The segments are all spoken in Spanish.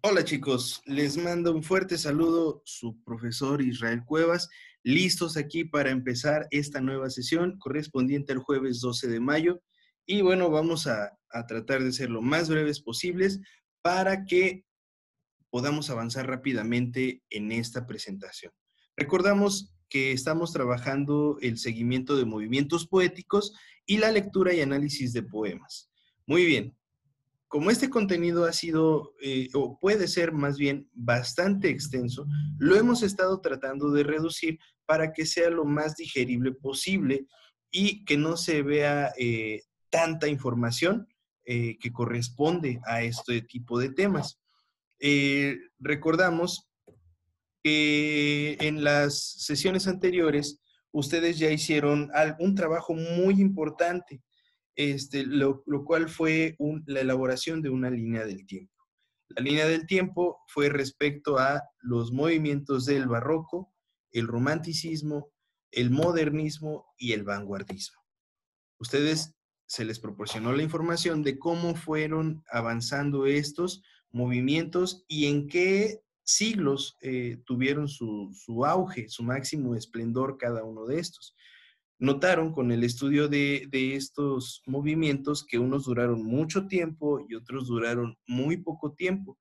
Hola chicos, les mando un fuerte saludo, su profesor Israel Cuevas, listos aquí para empezar esta nueva sesión correspondiente al jueves 12 de mayo. Y bueno, vamos a tratar de ser lo más breves posibles para que podamos avanzar rápidamente en esta presentación. Recordamos que estamos trabajando el seguimiento de movimientos poéticos y la lectura y análisis de poemas. Muy bien, como este contenido ha sido, o puede ser más bien bastante extenso, lo hemos estado tratando de reducir para que sea lo más digerible posible y que no se vea tanta información que corresponde a este tipo de temas. Recordamos que en las sesiones anteriores ustedes ya hicieron un trabajo muy importante, lo cual fue la elaboración de una línea del tiempo. La línea del tiempo fue respecto a los movimientos del barroco, el romanticismo, el modernismo y el vanguardismo. Ustedes se les proporcionó la información de cómo fueron avanzando estos movimientos y en qué siglos tuvieron su auge, su máximo esplendor cada uno de estos. Notaron con el estudio de estos movimientos que unos duraron mucho tiempo y otros duraron muy poco tiempo.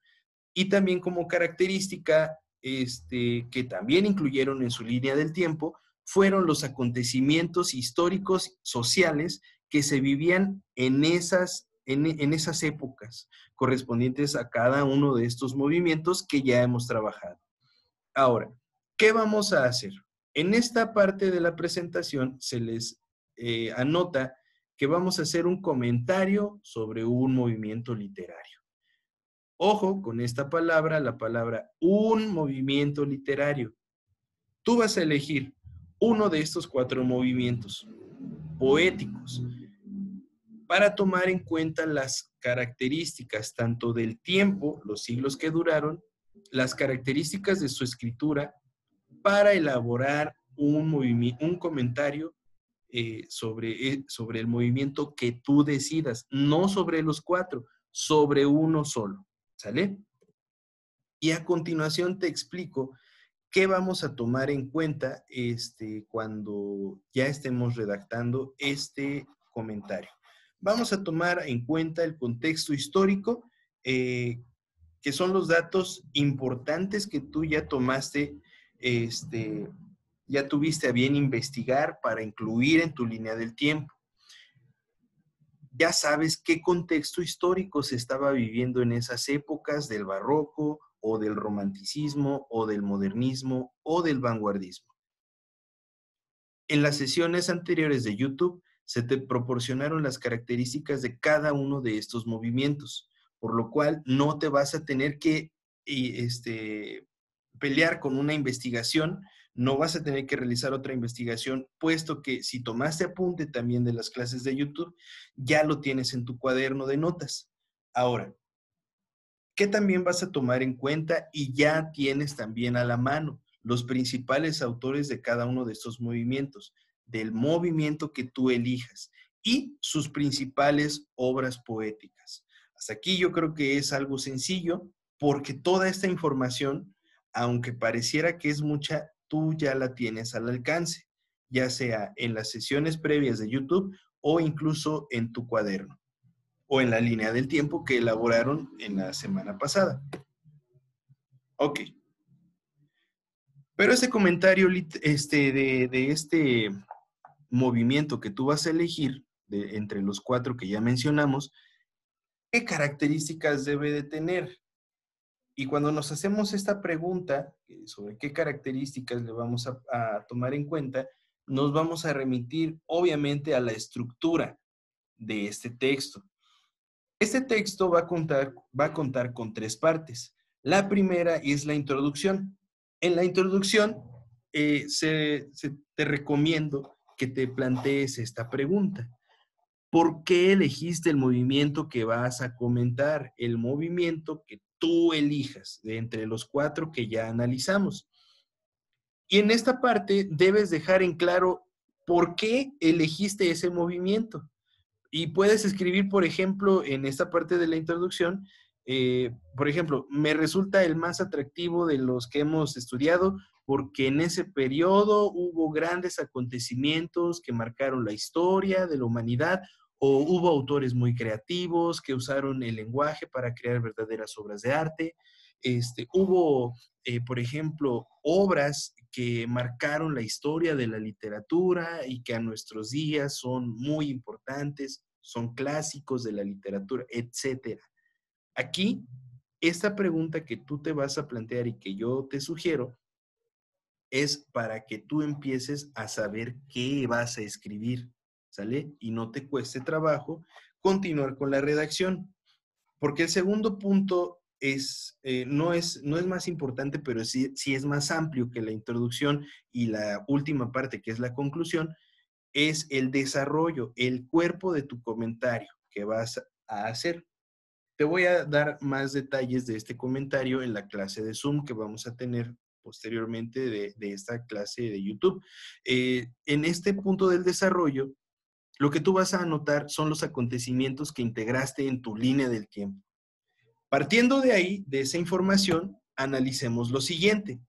Y también como característica que también incluyeron en su línea del tiempo fueron los acontecimientos históricos sociales que se vivían en esas épocas correspondientes a cada uno de estos movimientos que ya hemos trabajado. Ahora, ¿qué vamos a hacer? En esta parte de la presentación se les anota que vamos a hacer un comentario sobre un movimiento literario. Ojo con esta palabra, la palabra un movimiento literario. Tú vas a elegir uno de estos 4 movimientos poéticos para tomar en cuenta las características tanto del tiempo, los siglos que duraron, las características de su escritura, para elaborar un comentario sobre el movimiento que tú decidas, no sobre los 4, sobre uno solo. ¿Sale? Y a continuación te explico qué vamos a tomar en cuenta cuando ya estemos redactando este comentario. Vamos a tomar en cuenta el contexto histórico, que son los datos importantes que tú ya tomaste, ya tuviste a bien investigar para incluir en tu línea del tiempo. Ya sabes qué contexto histórico se estaba viviendo en esas épocas del barroco o del romanticismo o del modernismo o del vanguardismo. En las sesiones anteriores de YouTube se te proporcionaron las características de cada uno de estos movimientos, por lo cual no te vas a tener que pelear con una investigación, no vas a tener que realizar otra investigación, puesto que si tomaste apunte también de las clases de YouTube, ya lo tienes en tu cuaderno de notas. Ahora, ¿qué también vas a tomar en cuenta y ya tienes también a la mano? Los principales autores de cada uno de estos movimientos, del movimiento que tú elijas y sus principales obras poéticas. Hasta aquí yo creo que es algo sencillo porque toda esta información, aunque pareciera que es mucha, tú ya la tienes al alcance, ya sea en las sesiones previas de YouTube o incluso en tu cuaderno o en la línea del tiempo que elaboraron en la semana pasada. Ok. Pero ese comentario de este movimiento que tú vas a elegir, entre los 4 que ya mencionamos, ¿qué características debe de tener? Y cuando nos hacemos esta pregunta sobre qué características le vamos a tomar en cuenta, nos vamos a remitir obviamente a la estructura de este texto. Este texto va a contar con 3 partes. La primera es la introducción. En la introducción te recomiendo que te plantees esta pregunta. ¿Por qué elegiste el movimiento que vas a comentar? El movimiento que tú elijas de entre los 4 que ya analizamos. Y en esta parte debes dejar en claro por qué elegiste ese movimiento. Y puedes escribir, por ejemplo, en esta parte de la introducción, Por ejemplo, me resulta el más atractivo de los que hemos estudiado porque en ese periodo hubo grandes acontecimientos que marcaron la historia de la humanidad o hubo autores muy creativos que usaron el lenguaje para crear verdaderas obras de arte. Hubo, por ejemplo, obras que marcaron la historia de la literatura y que a nuestros días son muy importantes, son clásicos de la literatura, etcétera. Aquí, esta pregunta que tú te vas a plantear y que yo te sugiero es para que tú empieces a saber qué vas a escribir, ¿sale? Y no te cueste trabajo continuar con la redacción. Porque el segundo punto no es más importante, pero sí es más amplio que la introducción y la última parte, que es la conclusión, es el desarrollo, el cuerpo de tu comentario que vas a hacer. Te voy a dar más detalles de este comentario en la clase de Zoom que vamos a tener posteriormente de esta clase de YouTube. En este punto del desarrollo, lo que tú vas a anotar son los acontecimientos que integraste en tu línea del tiempo. Partiendo de ahí, de esa información, analicemos lo siguiente.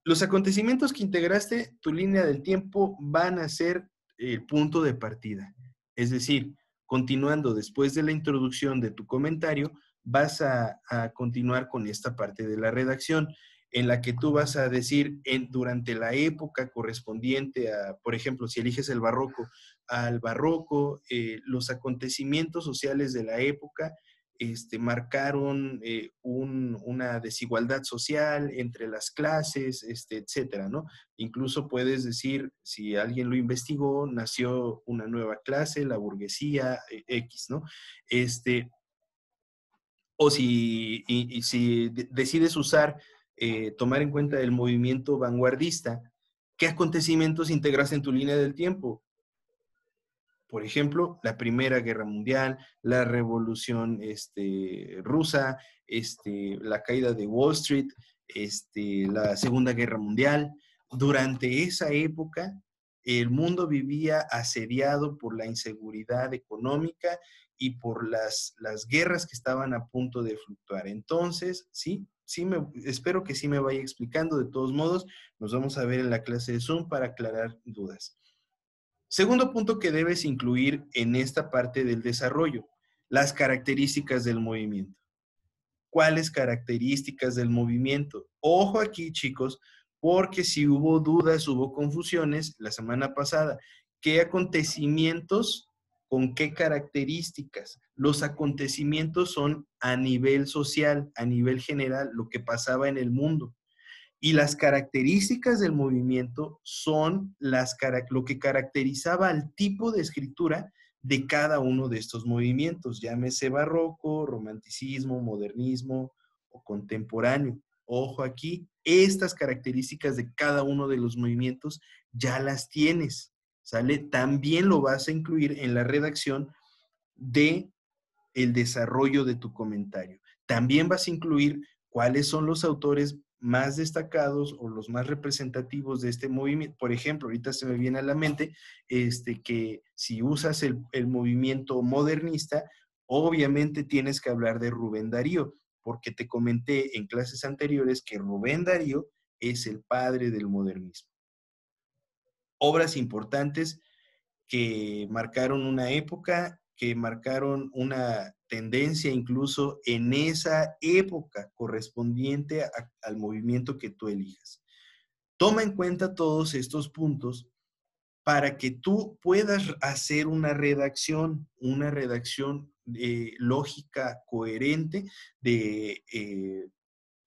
Los acontecimientos que integraste tu línea del tiempo van a ser el punto de partida. Es decir, continuando después de la introducción de tu comentario, vas a continuar con esta parte de la redacción en la que tú vas a decir durante la época correspondiente a, por ejemplo, si eliges el barroco, al barroco, los acontecimientos sociales de la época marcaron una desigualdad social entre las clases, etcétera, ¿no? Incluso puedes decir, si alguien lo investigó, nació una nueva clase, la burguesía X, ¿no? O si decides usar, tomar en cuenta el movimiento vanguardista, ¿qué acontecimientos integras en tu línea del tiempo? Por ejemplo, la Primera Guerra Mundial, la Revolución Rusa, la caída de Wall Street, la Segunda Guerra Mundial. Durante esa época, el mundo vivía asediado por la inseguridad económica y por las guerras que estaban a punto de fluctuar. Entonces, espero que sí me vaya explicando. De todos modos, nos vamos a ver en la clase de Zoom para aclarar dudas. Segundo punto que debes incluir en esta parte del desarrollo, las características del movimiento. ¿Cuáles características del movimiento? Ojo aquí, chicos, porque si hubo dudas, hubo confusiones la semana pasada. ¿Qué acontecimientos con qué características? Los acontecimientos son a nivel social, a nivel general, lo que pasaba en el mundo. Y las características del movimiento son lo que caracterizaba al tipo de escritura de cada uno de estos movimientos, llámese barroco, romanticismo, modernismo o contemporáneo. Ojo aquí, estas características de cada uno de los movimientos ya las tienes, ¿sale? También lo vas a incluir en la redacción de el desarrollo de tu comentario. También vas a incluir cuáles son los autores más destacados o los más representativos de este movimiento. Por ejemplo, ahorita se me viene a la mente que si usas el movimiento modernista, obviamente tienes que hablar de Rubén Darío, porque te comenté en clases anteriores que Rubén Darío es el padre del modernismo. Obras importantes que marcaron una época, que marcaron una tendencia incluso en esa época correspondiente al movimiento que tú elijas. Toma en cuenta todos estos puntos para que tú puedas hacer una redacción lógica, coherente,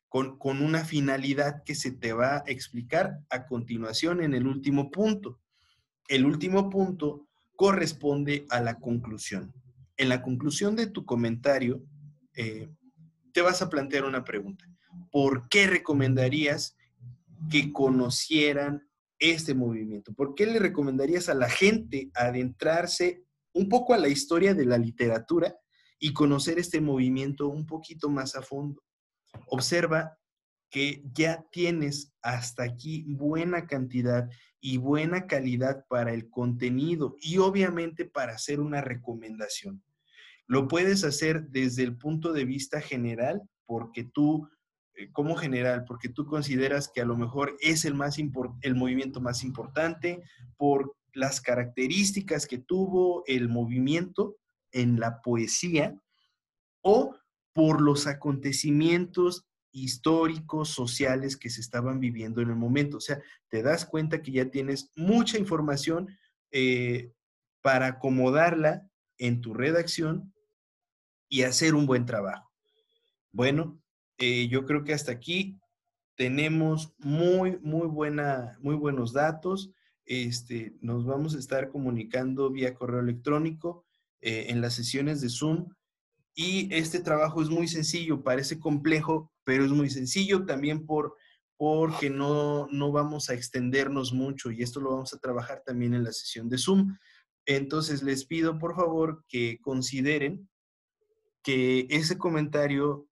con una finalidad que se te va a explicar a continuación en el último punto. El último punto corresponde a la conclusión. En la conclusión de tu comentario, te vas a plantear una pregunta. ¿Por qué recomendarías que conocieran este movimiento? ¿Por qué le recomendarías a la gente adentrarse un poco a la historia de la literatura y conocer este movimiento un poquito más a fondo? Observa que ya tienes hasta aquí buena cantidad y buena calidad para el contenido y obviamente para hacer una recomendación. Lo puedes hacer desde el punto de vista general, porque tú, como general, porque tú consideras que a lo mejor es el movimiento más importante por las características que tuvo el movimiento en la poesía o por los acontecimientos históricos, sociales que se estaban viviendo en el momento. O sea, te das cuenta que ya tienes mucha información eh, para acomodarla en tu redacción y hacer un buen trabajo. Bueno, yo creo que hasta aquí tenemos muy buenos datos. Nos vamos a estar comunicando vía correo electrónico en las sesiones de Zoom. Y este trabajo es muy sencillo, parece complejo, pero es muy sencillo también porque no vamos a extendernos mucho y esto lo vamos a trabajar también en la sesión de Zoom. Entonces les pido por favor que consideren que ese comentario,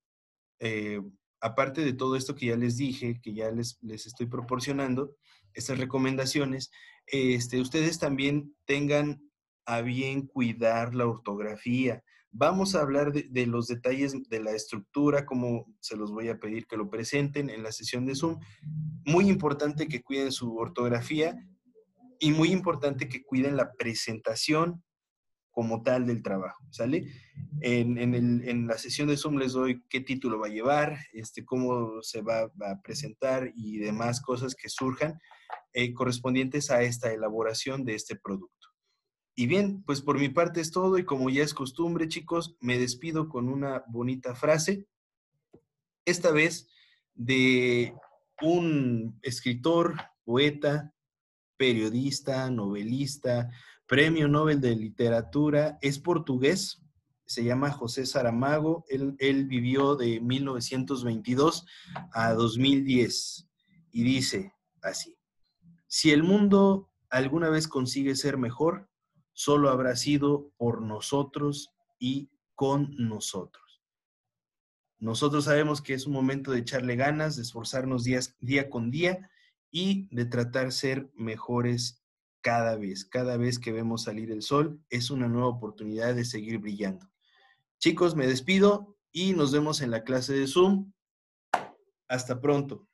eh, aparte de todo esto que ya les dije, que ya les estoy proporcionando, estas recomendaciones, ustedes también tengan a bien cuidar la ortografía. Vamos a hablar de los detalles de la estructura, como se los voy a pedir que lo presenten en la sesión de Zoom. Muy importante que cuiden su ortografía y muy importante que cuiden la presentación como tal del trabajo, ¿sale? En la sesión de Zoom les doy qué título va a llevar, cómo se va a presentar y demás cosas que surjan correspondientes a esta elaboración de este producto. Y bien, pues por mi parte es todo y como ya es costumbre, chicos, me despido con una bonita frase, esta vez de un escritor, poeta, periodista, novelista, premio Nobel de Literatura, es portugués, se llama José Saramago, él vivió de 1922 a 2010 y dice así, si el mundo alguna vez consigue ser mejor, solo habrá sido por nosotros y con nosotros. Nosotros sabemos que es un momento de echarle ganas, de esforzarnos día con día y de tratar ser mejores cada vez que vemos salir el sol, es una nueva oportunidad de seguir brillando. Chicos, me despido y nos vemos en la clase de Zoom. Hasta pronto.